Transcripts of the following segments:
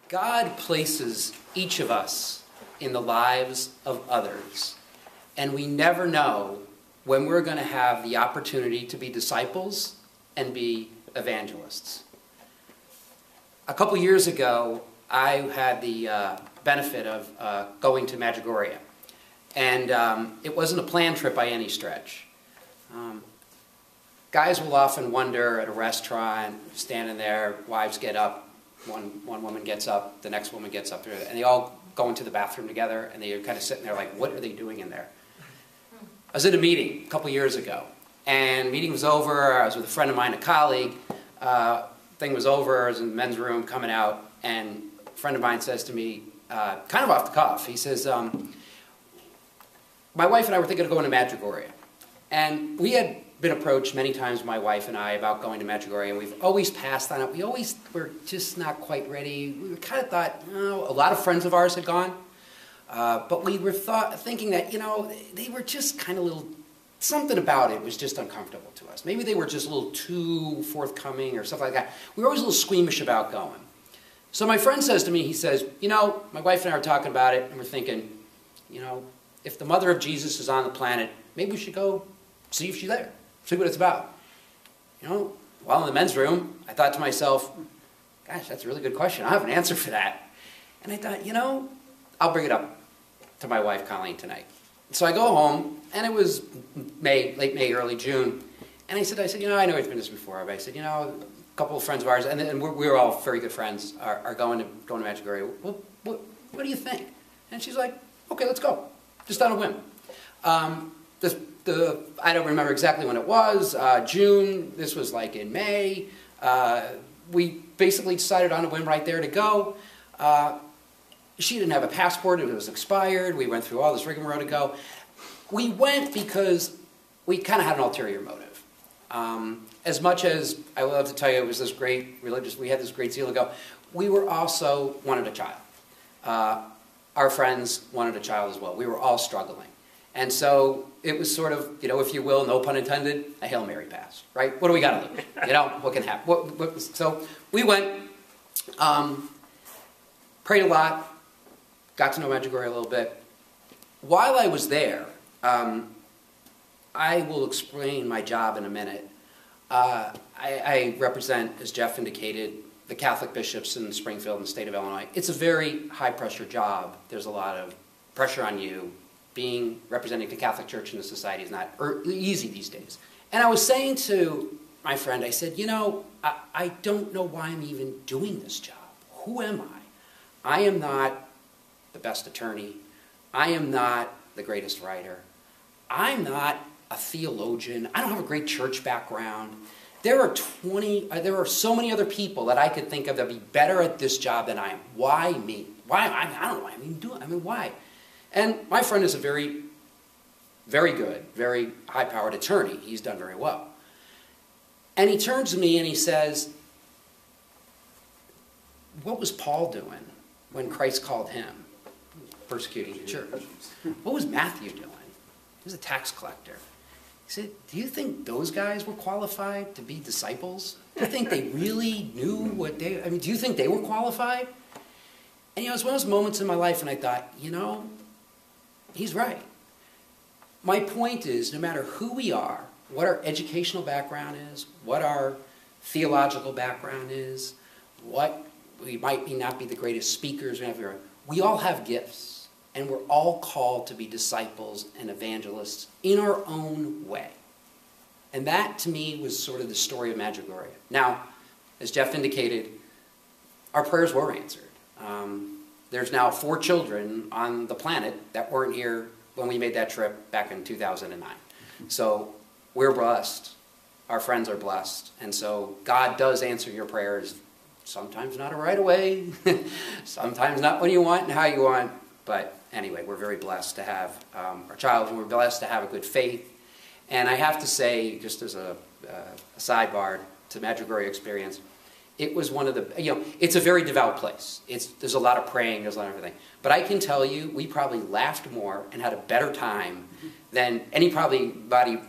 God places each of us in the lives of others, and we never know when we're going to have the opportunity to be disciples and be evangelists. A couple years ago, I had the benefit of going to Medjugorje, and it wasn't a planned trip by any stretch. Guys will often wonder at a restaurant, standing there, wives get up, one woman gets up, the next woman gets up, and they all go into the bathroom together, and they're kind of sitting there like, what are they doing in there? I was at a meeting a couple years ago, and the meeting was over. I was with a friend of mine, a colleague. Thing was over. I was in the men's room coming out, and a friend of mine says to me, kind of off the cuff, he says, my wife and I were thinking of going to Medjugorje. And we had been approached many times, my wife and I, about going to Medjugorje, and we've always passed on it. We always were just not quite ready. We kind of thought, a lot of friends of ours had gone. But we were thinking that, they were just kind of something about it was just uncomfortable to us. Maybe they were just a little too forthcoming or stuff like that. We were always a little squeamish about going. So my friend says to me, he says, my wife and I were talking about it, and we're thinking, if the mother of Jesus is on the planet, maybe we should go see if she's there, see what it's about. While in the men's room, I thought to myself, gosh, that's a really good question. I have an answer for that. And I thought, I'll bring it up to my wife, Colleen, tonight. So I go home, and it was late May, early June, and I said, I know it's been this before, but I said, a couple of friends of ours, and we're all very good friends, are going to Medjugorje. Well, what do you think? And she's like, okay, let's go, just on a whim. I don't remember exactly when it was, June, this was like in May. We basically decided on a whim right there to go. She didn't have a passport, it was expired, we went through all this rigmarole to go. We went because we kind of had an ulterior motive. As much as I would love to tell you it was this great we had this great zeal to go, we were also wanted a child. Our friends wanted a child as well. We were all struggling. And so it was sort of, if you will, no pun intended, a Hail Mary pass, right? What do we got to lose? What can happen? So we went, prayed a lot, got to know Medjugorje a little bit. While I was there, I will explain my job in a minute. I represent, as Jeff indicated, the Catholic bishops in Springfield in the state of Illinois. It's a very high-pressure job. There's a lot of pressure on you. Representing the Catholic Church in the society is not easy these days. And I was saying to my friend, I said, I don't know why I'm even doing this job. Who am I? I am not the best attorney. I am not the greatest writer. I'm not a theologian. I don't have a great church background. There are so many other people that I could think of that would be better at this job than I am. Why me? Why? I don't know why I'm even doing it. Why? And my friend is a very, very good, very high-powered attorney. He's done very well. And he turns to me and he says, what was Paul doing when Christ called him? Persecuting the church. What was Matthew doing? He was a tax collector. He said, do you think those guys were qualified to be disciples? Do you think they really knew what do you think they were qualified? And it was one of those moments in my life and I thought, he's right. My point is, no matter who we are, what our educational background is, what our theological background is, what we might not be the greatest speakers, we all have gifts, and we're all called to be disciples and evangelists in our own way. And that, to me, was sort of the story of Medjugorje. Now, as Jeff indicated, our prayers were answered. There's now 4 children on the planet that weren't here when we made that trip back in 2009. So we're blessed. Our friends are blessed. And so God does answer your prayers, sometimes not right away, sometimes not when you want and how you want. But anyway, we're very blessed to have our child, and we're blessed to have a good faith. And I have to say, just as a sidebar to Medjugorje experience, it was one of the, it's a very devout place. There's a lot of praying, there's a lot of everything. But I can tell you, we probably laughed more and had a better time than anybody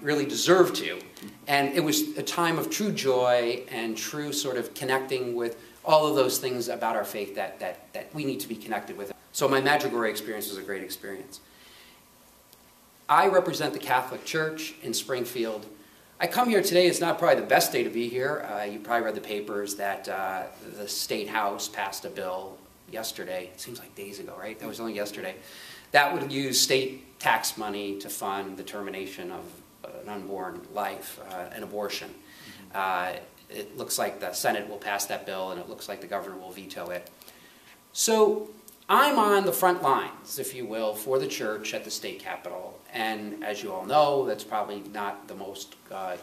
really deserved to. And it was a time of true joy and true sort of connecting with all of those things about our faith that we need to be connected with. So my Medjugorje experience was a great experience. I represent the Catholic Church in Springfield. I come here today, it's not probably the best day to be here. You probably read the papers that the State House passed a bill yesterday. It seems like days ago, right? That was only yesterday. That would use state tax money to fund the termination of an unborn life, an abortion. It looks like the Senate will pass that bill, and it looks like the governor will veto it. So I'm on the front lines, if you will, for the church at the state capitol. And as you all know, that's probably not the most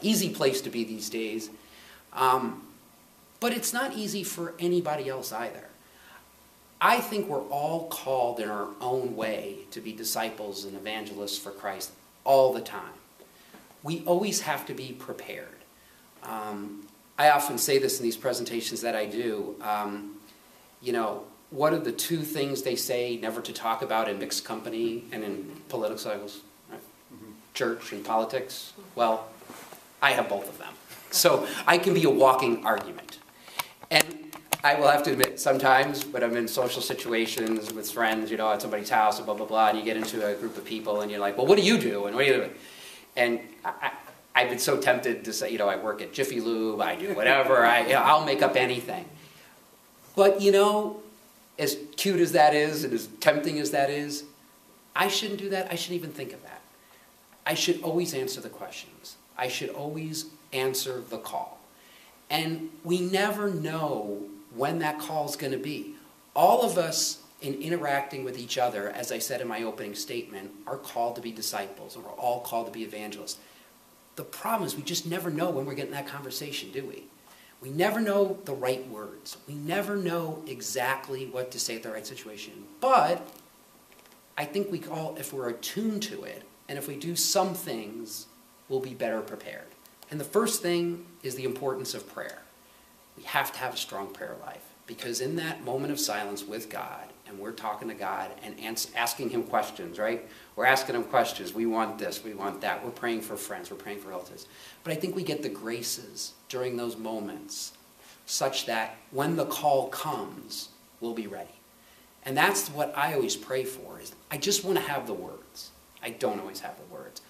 easy place to be these days. But it's not easy for anybody else either. I think we're all called in our own way to be disciples and evangelists for Christ all the time. We always have to be prepared. I often say this in these presentations that I do. You know, what are the two things they say never to talk about in mixed company and in political cycles? Right? Church and politics. Well, I have both of them. So I can be a walking argument. And I will have to admit, sometimes when I'm in social situations with friends, you know, at somebody's house, and blah, blah, blah, and you get into a group of people and you're like, well, what do you do? And what do you do? And I've been so tempted to say, you know, I work at Jiffy Lube, I do whatever, I'll make up anything. But, you know, as cute as that is and as tempting as that is, I shouldn't do that. I shouldn't even think of that. I should always answer the questions. I should always answer the call. And we never know when that call is going to be. All of us, in interacting with each other, as I said in my opening statement, are called to be disciples, and we're all called to be evangelists. The problem is we just never know when we're getting that conversation, do we? We never know the right words. We never know exactly what to say at the right situation. But I think we all, if we're attuned to it, and if we do some things, we'll be better prepared. And the first thing is the importance of prayer. We have to have a strong prayer life, because in that moment of silence with God, and we're talking to God and asking him questions, right? We're asking him questions. We want this, we want that. We're praying for friends, we're praying for relatives. But I think we get the graces during those moments such that when the call comes, we'll be ready. And that's what I always pray for, is I just want to have the words. I don't always have the words.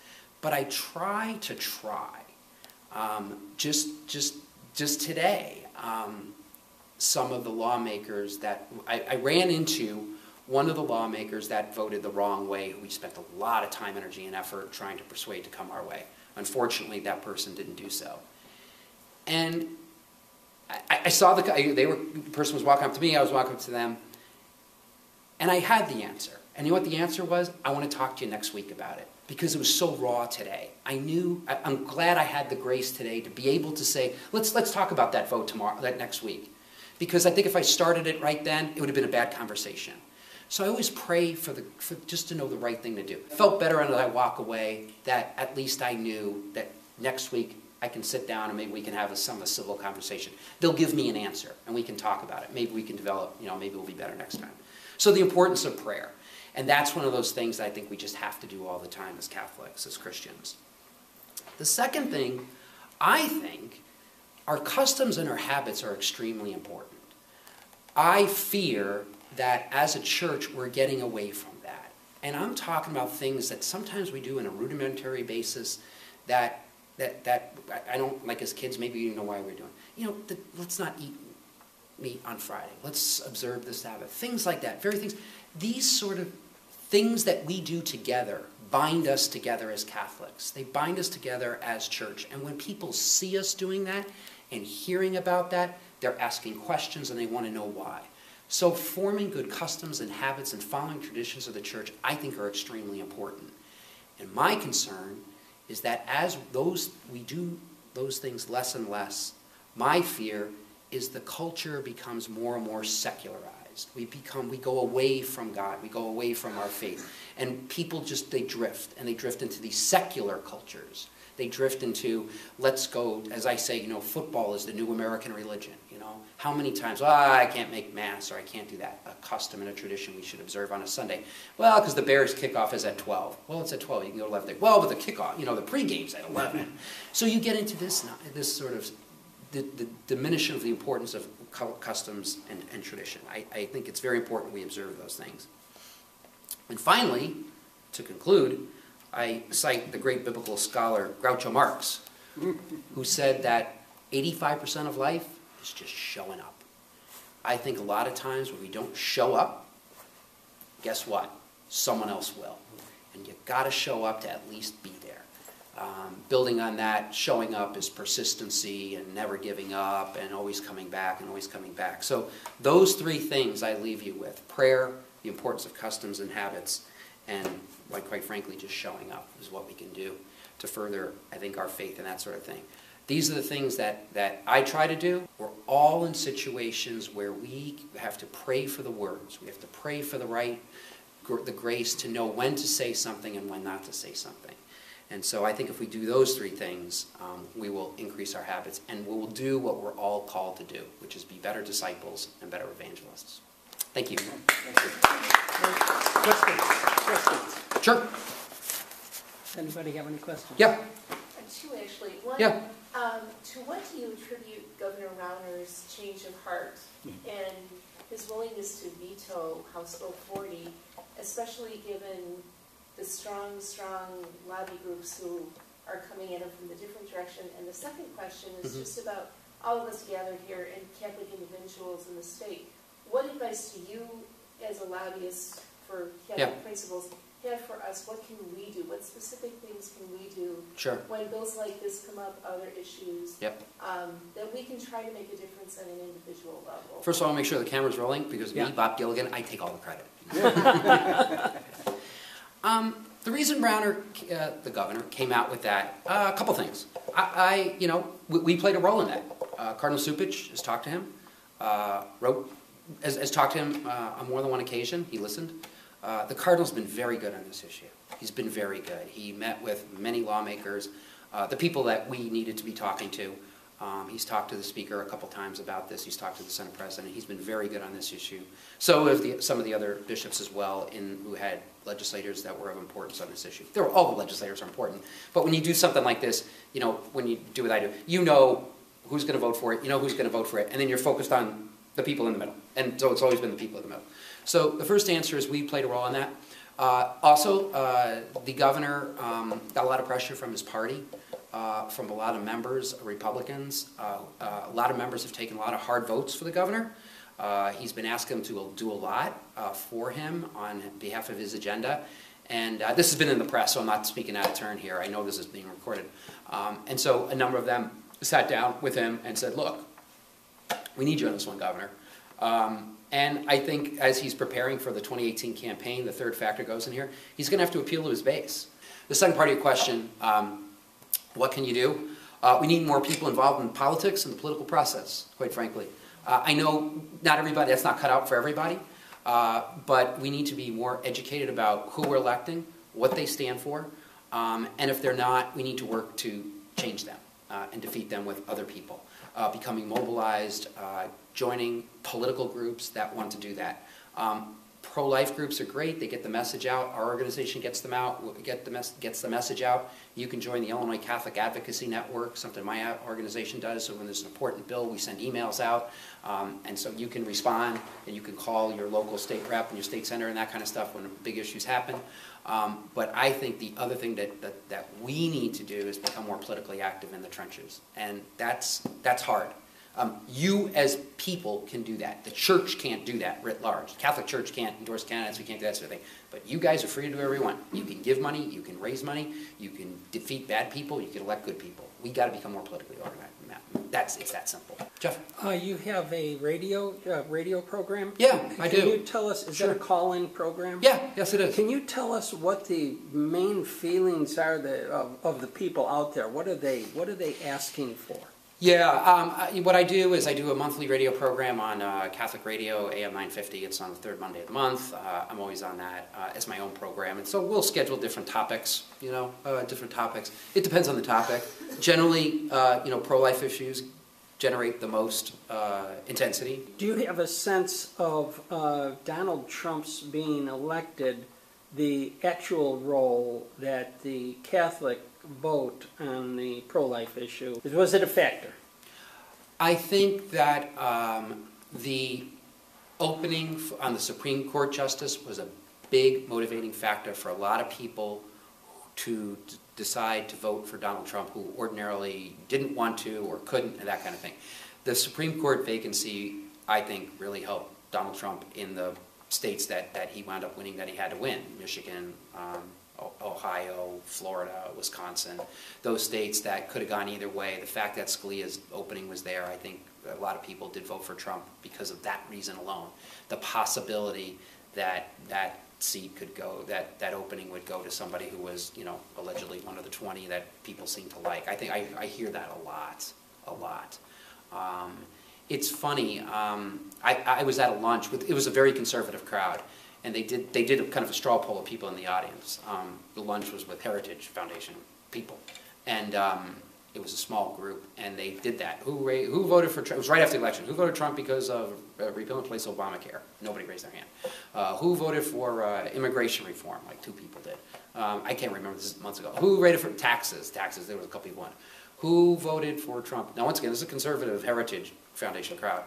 But I try. Just today, some of the lawmakers that I ran into, one of the lawmakers that voted the wrong way, who we spent a lot of time, energy, and effort trying to persuade to come our way. Unfortunately, that person didn't do so. And I saw the person was walking up to me, I was walking up to them, and I had the answer. And you know what the answer was? I want to talk to you next week about it. Because it was so raw today. I'm glad I had the grace today to be able to say, let's talk about that vote tomorrow, that next week. Because I think if I started it right then, it would have been a bad conversation. So I always pray for just to know the right thing to do. I felt better as I walk away that at least I knew that next week I can sit down and maybe we can have a civil conversation. They'll give me an answer and we can talk about it. Maybe we can develop, you know, maybe we'll be better next time. So the importance of prayer. And that's one of those things that I think we just have to do all the time as Catholics, as Christians. The second thing, I think, our customs and our habits are extremely important. I fear that as a church, we're getting away from that. And I'm talking about things that sometimes we do on a rudimentary basis that I don't, like as kids, maybe you know why we're doing. You know, let's not eat meat on Friday. Let's observe the Sabbath. Things like that, very things. These sort of things that we do together bind us together as Catholics. They bind us together as church. And when people see us doing that and hearing about that, they're asking questions and they want to know why. So forming good customs and habits and following traditions of the church, I think, are extremely important. And my concern is that as we do those things less and less, my fear is the culture becomes more and more secularized. We go away from God. We go away from our faith. And people they drift. And they drift into these secular cultures. They drift into, let's go, as I say, you know, football is the new American religion. You know, how many times, I can't make Mass or I can't do that. A custom and a tradition we should observe on a Sunday. Well, because the Bears kickoff is at 12. Well, it's at 12. You can go to 11. Well, but the kickoff, you know, the pregame's at 11. So you get into this sort of the diminishing of the importance of customs, and tradition. I think it's very important we observe those things. And finally, to conclude, I cite the great biblical scholar Groucho Marx, who said that 85% of life is just showing up. I think a lot of times when we don't show up, guess what? Someone else will. And you've got to show up to at least be there. Building on that, showing up is persistency and never giving up and always coming back and always coming back. So those three things I leave you with: prayer, the importance of customs and habits, and quite frankly, just showing up is what we can do to further, I think, our faith and that sort of thing. These are the things that I try to do. We're all in situations where we have to pray for the words. We have to pray for the grace to know when to say something and when not to say something. And so I think if we do those three things, we will increase our habits and we will do what we're all called to do, which is be better disciples and better evangelists. Thank you. Questions? Sure. Anybody have any questions? Yeah. Two, actually. One, Yeah. To what do you attribute Governor Rauner's change of heart and his willingness to veto House Bill 40, especially given the strong lobby groups who are coming at him from a different direction? And the second question is just about all of us gathered here and Catholic individuals in the state. What advice do you, as a lobbyist for Catholic principles, have for us? What can we do? What specific things can we do when bills like this come up, other issues, that we can try to make a difference at an individual level? First of all, I'll make sure the camera's rolling, because me, Bob Gilligan, I take all the credit. The reason Browner, the governor, came out with that, a couple things. We played a role in that. Cardinal Supich has talked to him, has talked to him on more than one occasion. He listened. The Cardinal's been very good on this issue. He's been very good. He met with many lawmakers, the people that we needed to be talking to. He's talked to the Speaker a couple times about this. He's talked to the Senate President. He's been very good on this issue. So have some of the other bishops as well, who had legislators that were of importance on this issue. All the legislators are important. But when you do something like this, when you do what I do, you know who's going to vote for it, you know who's going to vote for it, and then you're focused on the people in the middle. And so it's always been the people in the middle. So the first answer is we played a role in that. Also, the governor got a lot of pressure from his party, from a lot of members, Republicans. A lot of members have taken a lot of hard votes for the governor. He's been asking them to do a lot for him on behalf of his agenda. And this has been in the press, so I'm not speaking out of turn here. I know this is being recorded. And so a number of them sat down with him and said, look, we need you on this one, Governor. And I think as he's preparing for the 2018 campaign, the third factor goes in here, he's going to have to appeal to his base. The second part of your question, what can you do? We need more people involved in politics and the political process, quite frankly. I know not everybody, that's not cut out for everybody, but we need to be more educated about who we're electing, what they stand for, and if they're not, we need to work to change them and defeat them with other people. Becoming mobilized, joining political groups that want to do that. Pro-life groups are great. They get the message out. Our organization gets them out, gets the message out. You can join the Illinois Catholic Advocacy Network, something my organization does. So when there's an important bill, we send emails out. And so you can respond, and you can call your local state rep and your state senator and that kind of stuff when big issues happen. But I think the other thing that we need to do is become more politically active in the trenches. And that's hard. You as people can do that. The church can't do that writ large. The Catholic Church can't endorse candidates, we can't do that sort of thing. But you guys are free to do whatever you want. You can give money, you can raise money, you can defeat bad people, you can elect good people. We got to become more politically organized. It's that simple. Jeff? You have a radio program? Yeah, I do. Can you tell us, is that a call-in program? Yeah, yes it is. Can you tell us what the main feelings are of the people out there? What are they asking for? Yeah, what I do is I do a monthly radio program on Catholic Radio, AM 950. It's on the third Monday of the month. I'm always on that as my own program. And so we'll schedule different topics, different topics. It depends on the topic. Generally, pro-life issues generate the most intensity. Do you have a sense of Donald Trump's being elected, the actual role that the Catholic vote on the pro-life issue? Was it a factor? I think that the opening on the Supreme Court justice was a big motivating factor for a lot of people to decide to vote for Donald Trump who ordinarily didn't want to or couldn't, and that kind of thing. The Supreme Court vacancy, I think, really helped Donald Trump in the states that he wound up winning, that he had to win. Michigan, Ohio, Florida, Wisconsin, those states that could have gone either way. The fact that Scalia's opening was there, I think a lot of people did vote for Trump because of that reason alone. The possibility that that seat could go, that opening would go to somebody who was, you know, allegedly one of the 20 that people seem to like. I think I hear that a lot. It's funny. I was at a lunch with, it was a very conservative crowd, and they did a kind of a straw poll of people in the audience. The lunch was with Heritage Foundation people, and it was a small group, and they did that. Who voted for Trump? It was right after the election. Who voted Trump because of repeal and replace Obamacare? Nobody raised their hand. Who voted for immigration reform? Like 2 people did. I can't remember, this is months ago. Who voted for taxes? Taxes, there was a couple people on. Who voted for Trump? Now, once again, this is a conservative Heritage Foundation crowd.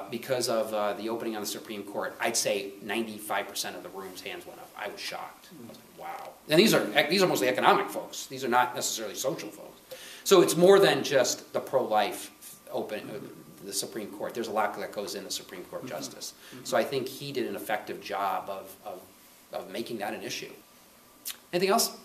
Because of the opening on the Supreme Court, I'd say 95% of the room's hands went up. I was shocked. I was like, wow. And these are mostly economic folks. These are not necessarily social folks. So it's more than just the pro-life the Supreme Court. There's a lot that goes in the Supreme Court justice. So I think he did an effective job of making that an issue. Anything else?